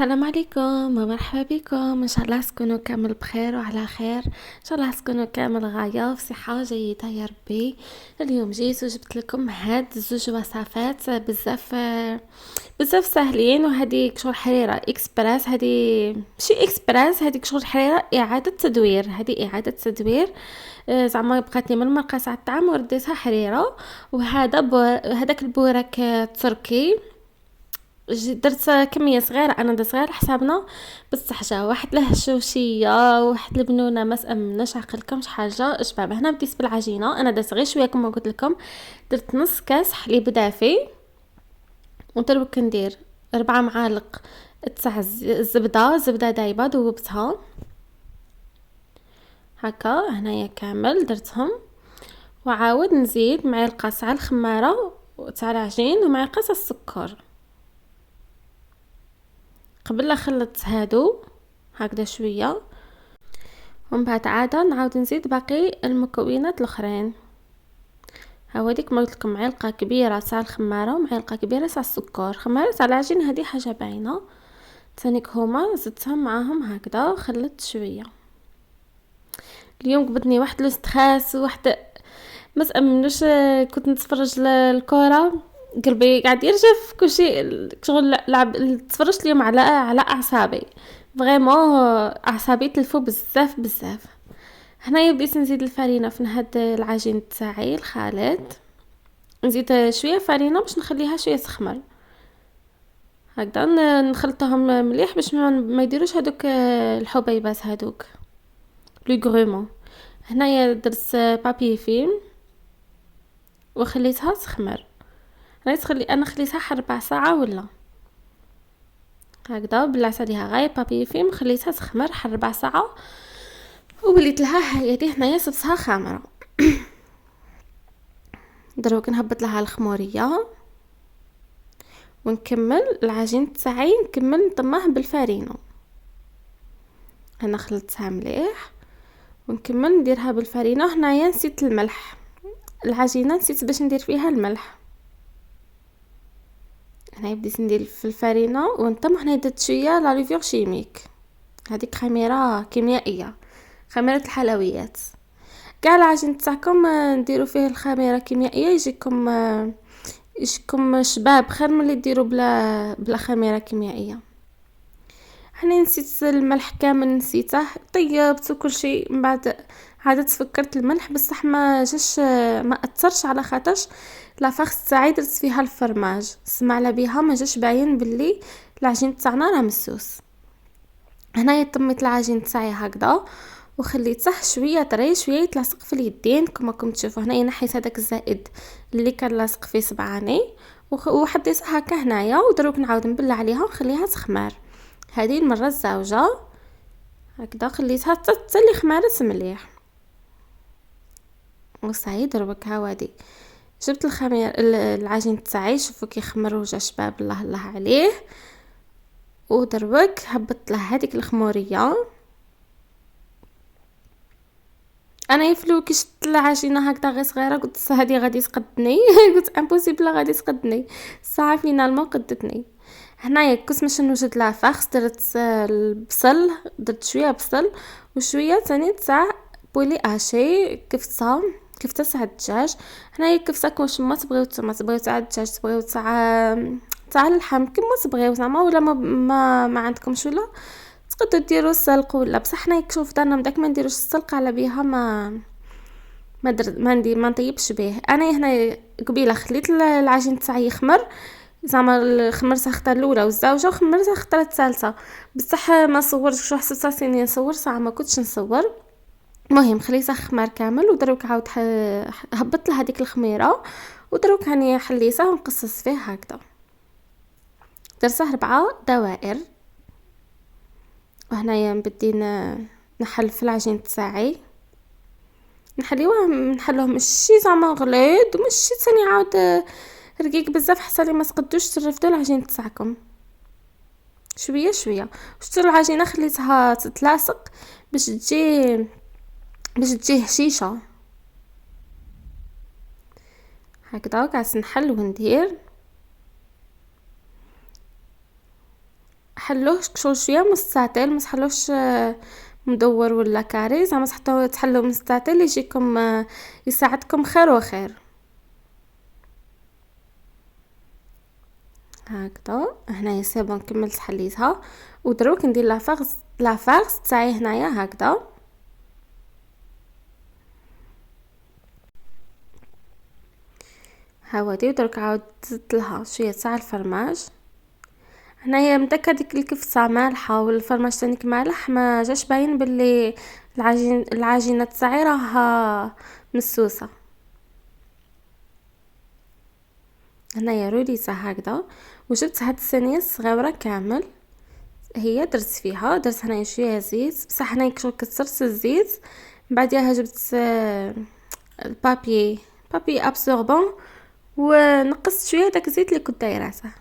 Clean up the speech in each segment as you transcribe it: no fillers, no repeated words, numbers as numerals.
السلام عليكم ومرحبا بكم. ان شاء الله تكونوا كامل بخير وعلى خير، ان شاء الله تكونوا كامل غايه في صحه جيده يا ربي. اليوم جيت وجبت لكم هاد زوج وصفات بزاف سهلين، وهذه كشغل حريره اكسبريس. هذه ماشي اكسبريس، هذه كشغل حريره اعاده تدوير. هذه اعاده تدوير. زعما بقاتني من المرقص على الطعام ورديتها حريره. هذاك البوراك تركي. درت كميه صغيره، انا درت غير حسابنا بصح جا واحد الهشوشيه واحد البنونه ما تامناش عقلكم حاجه شباب. هنا بديت بالعجينه، انا درت غير شويه كما قلت لكم. درت نص كاس حليب دافي، ودرك ندير 4 معالق تاع زبده دايبه ذوبتها هكا. هنايا كامل درتهم، وعاود نزيد معلقه تاع الخماره تاع العجين ومعلقه تاع السكر. قبل لا خلطت هادو هكذا شويه، ومن بعد عاده نعاود نزيد باقي المكونات الاخرين. هاوديك ما قلت لكم معلقه كبيره تاع الخماره ومعلقه كبيره تاع السكر. خماره تاع العجين هذه حاجه باينه، ثانيك هما زدتهم معاهم هكذا خلطت شويه. اليوم قبضني واحد الاستخاس وواحد ما تامنوش. كنت نتفرج الكره، قلبي قاعد يرجف كلشي شغل لعب. تفرجت اليوم على اعصابي فريمون، اعصابي تلفوا بزاف بزاف. هنايا بديت نزيد الفرينه في هاد العجين تاعي الخليط. نزيد شويه فرينه باش نخليها شويه تخمر هكذا. نخلطهم مليح باش ما يديروش هذوك الحبيبات هذوك لي غرومون. هنايا درت بابي فيلم وخليتها تخمر. انا خليتها 4 ساعه ولا هكذا. بلعت عليها غاية بابي فيلم، خليتها تخمر 4 ساعه، ووليت لها هي هنايا صبتها خامره. دروك نهبط لها الخموريه ونكمل العجين تاعي، نكمل نطماه بالفرينه. انا خلطتها مليح ونكمل نديرها بالفرينه. هنايا نسيت الملح، العجينه نسيت باش ندير فيها الملح. هنا بديت ندير في الفرينه ونطم. هنا درت شويه لا ليفور شيميك، هذيك خميره كيميائيه، خميره الحلويات. كاع العجين تاعكم نديروا فيه الخميره الكيميائيه يجيكم شباب خير من اللي ديروا بلا خميره كيميائيه. هنا نسيت الملح كامل، نسيته. طيبت وكل شيء، من بعد عاد تفكرت الملح بصح ما جاش، ما اثرش على خاطرش لافاخ تاعي درت فيها الفرماج، سمع على بها ما جاش باين باللي العجين تاعنا راه مسوس. هنايا طميت العجين تاعي هكذا وخليته شويه طري شويه يتلاصق في اليدين كما راكم تشوفوا. هنايا نحيت هذاك الزائد اللي كان لاصق في صبعاني وحطيتها هكا هنايا. ودروك نعاود نبلع عليها ونخليها تخمر. هذه المره الزوجه هكذا خليتها حتى اللي خمرت مليح. وصاي دروك هاودي جبت الخمير العجين تاعي، شوفوا كي خمر وجا شباب الله الله عليه. ودروك هبطت له هذيك الخموريه. انا يفلو كي شفت العجينه هكذا غير صغيره قلت هذه غادي تقدني قلت امبوسيبل غادي تقدني. الساعه فينالمون قدتني. هنايا كنت باش نوجد لها فاخس، درت البصل، درت شويه بصل وشويه ثاني تاع بولي اشي كفته تاع الدجاج. هنايا كفته كلشي ما تبغيو نتوما، تبغيو تاع الدجاج، تبغيو تاع اللحم كما تبغيو زعما، ولا ما عندكمش ولا تقدروا ديروا السلق ولا. بصح حنا شوف دارنا داك ما نديروش السلق على بها، ما درت ما ندير ما نطيبش به. انا هنا قبيله خليت العجين تاعي يخمر، زعما خمرتها خطره الاولى والزوجه وخمرتها خطره الثالثه. بصح ما صورتش، حسيت راسي نصور ساعه ما كنتش نصور. المهم خليتها خمر كامل. ودروك عاود هبطت لها هذيك الخميره، ودروك هاني حليتها ونقصص فيه هكذا. درت 4 دوائر. وهنايا بدي نحل في العجين تاعي، نحلوه ماشي زعما غليظ وماشي ثاني عاود رقيق بزاف حتى ما تقدوش ترفدوا العجين تاعكم. شويه شويه. شفتوا العجينه خليتها تتلاصق باش تجي هشيشه هكذا. قاعد نحل وندير حلوه شغل شويه مستطيل، ما تحلوش مدور ولا كاري، زعما تحلو مستطيل يجيكم يساعدكم خير وخير. هكذا هنايا سي بون كملت حليتها، ودروك ندير لافارس تاعي هنايا هكذا. هاودي ودرك عاود زدت لها شويه تاع الفرماج. هنايا مدكا ديك الكفتة مالحة والفرماج تاني مالح، ما جاش باين باللي العجينه تاعي راها مسوسه. هنايا روليتها هكذا، وجبت هاد الصينيه الصغيره كامل، هي درت فيها، درت هنايا شويه زيت، بصح هنايا كسرت الزيت، بعدها جبت البابي ابسوربون، ونقصت شويه داك الزيت اللي كنت دايراته.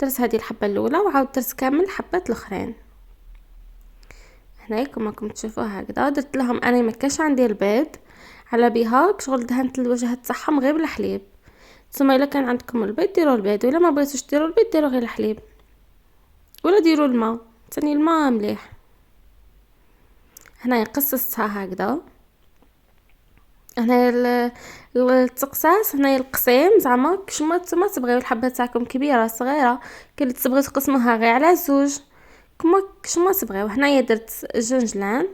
درت هذه الحبه الاولى وعاود درت كامل الحبات الاخرين. هنايا كما راكم تشوفوا هكذا درت لهم، انا ما كانش عندي البيض على بها شغل دهنت الوجه تاعهم غير بالحليب. ثم الا كان عندكم البيض ديروا البيض، ولا ما بغيتوش ديروا البيض ديروا غير الحليب، ولا ديروا الماء ثاني الماء مليح. هنايا قصصتها هكذا. هنايا التقصاص، هنايا القسيم زعما كشما نتوما تبغيو الحبه تاعكم كبيره صغيره، كي تبغيو تقسموها غير على زوج كما كشما تبغيو. هنايا درت جنجلان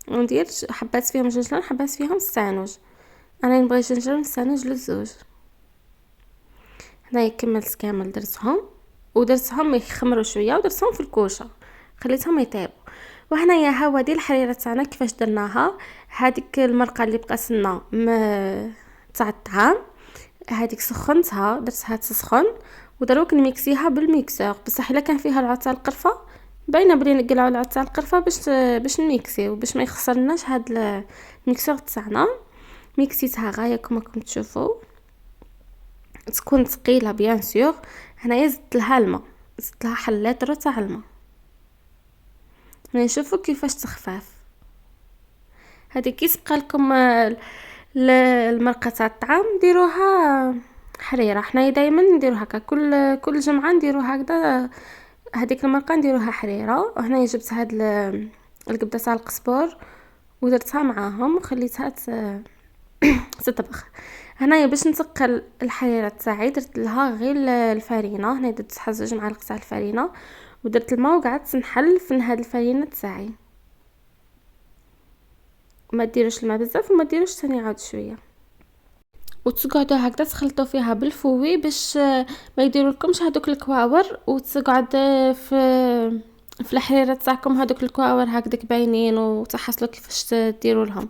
وندير حبات فيهم جنجلان حبات فيهم سانوج، انا نبغي جنجلان سانوج للزوج. هنايا كملت كامل درتهم، ودرتهم يخمروا شويه ودرتهم في الكوشه خليتهم يطيبوا. وهنايا ها هذه الحريره تاعنا كيفاش درناها. هذيك المرقه اللي بقات لنا تاع الطعام، هذيك سخنتها درتها تسخن، ودروك نميكسيها بالميكسور. بصح الا كان فيها العود تاع القرفه باينه بلي نقلعوا العود تاع القرفه باش نميكسيو باش ما يخسرناش هاد الميكسور تاعنا. ميكسيتها غايه كما راكم تشوفوا، تكون ثقيله بيان سور. هنايا زدت لها الماء، زدت لها حليتر تاع الماء. نشوفوا كيفاش تخفاف. هذه كي تبقى لكم المرقه تاع الطعام ديروها حريره. حنايا دائما نديرو هكا، كل جمعه نديرو هكذا، هذيك المرقه نديروها حريره. وهنا جبت هاد القبده تاع القزبر ودرتها معاهم وخليتها تطبخ. هنايا باش نتقل الحريره تاعي درت لها غير الفرينه. هنا درت حزوج معالق تاع الفرينه ودرت الماء وقعدت نحل في هاد الفرينه تاعي. ما ديروش الماء بزاف وما ديروش ثاني عاود شويه، وتقعدوا هكذا تخلطوا فيها بالفوي باش ما يديروا لكمش هذوك الكواور، وتقعد في الحريره تاعكم هذوك الكواور هكذاك باينين وتحصلوا كيفاش ديروا لهم.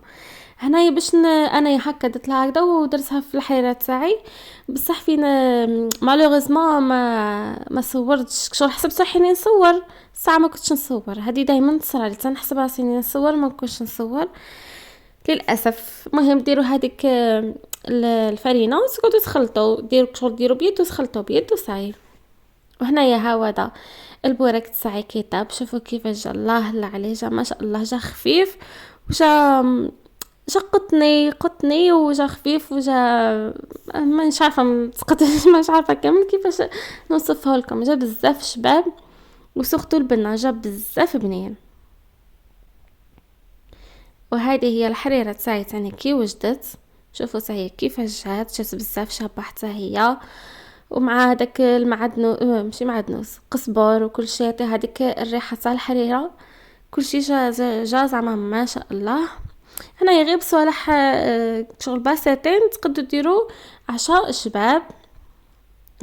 هنايا باش انا هكا درت لها هكذا ودرتها في الحريره تاعي. بصح فين مالوغيزمون ما صورتش شغل حسبت روحي نصور الساعه ما كنتش نصور. هذه دائما تصرالي تنحسب راسي نصور ما نكونش نصور للاسف. المهم ديروا هذيك الفرينه وتقعدوا تخلطوا، ديروا بيد وتخلطوا بيد وصاي. وهنايا هذا البورك تاعي كيطاب، شوفوا كيفاش جا، الله لا عليه جا ما شاء الله، جا خفيف وجا قطني وجا خفيف وجا مانيش عارفه مش عارفه كامل كيفاش نوصفه لكم. جا بزاف شباب وسختو البنه جا بزاف بنين. وهذه هي الحريره تاعي تاني كي وجدت، شوفوا هي كيفاش جات بزاف شابه حتى هي. ومع هذاك المعدنو ماشي معدنوس قزبر وكل شيء يعطي هذيك الريحه تاع الحريره، كل شيء جا زعما ما شاء الله. هنا غير بصالح شغل باسيتين تقدروا ديروا 10 شباب.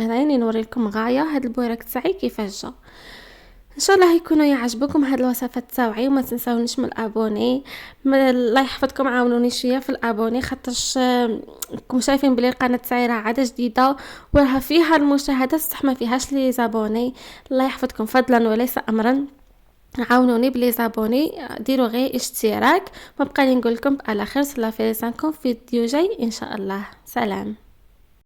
انا راني نوري لكم غايه هاد البورك تاعي كيفاش جا. ان شاء الله يكونوا يعجبكم هاد الوصفات تاعي، وما تنساونيش من الابوني. الله يحفظكم عاونوني شويه في الابوني خاطرش راكم شايفين بلي القناه تاعي راه عاده جديده وراها فيها المشاهدات بصح ما فيهاش لي زابوني. الله يحفظكم فضلا وليس امرا، عاونوني بلي زابوني، ديروا غير اشتراك. ما بقى لي نقول لكم على خير، صلاه في لسانكم في فيديو جاي ان شاء الله. سلام.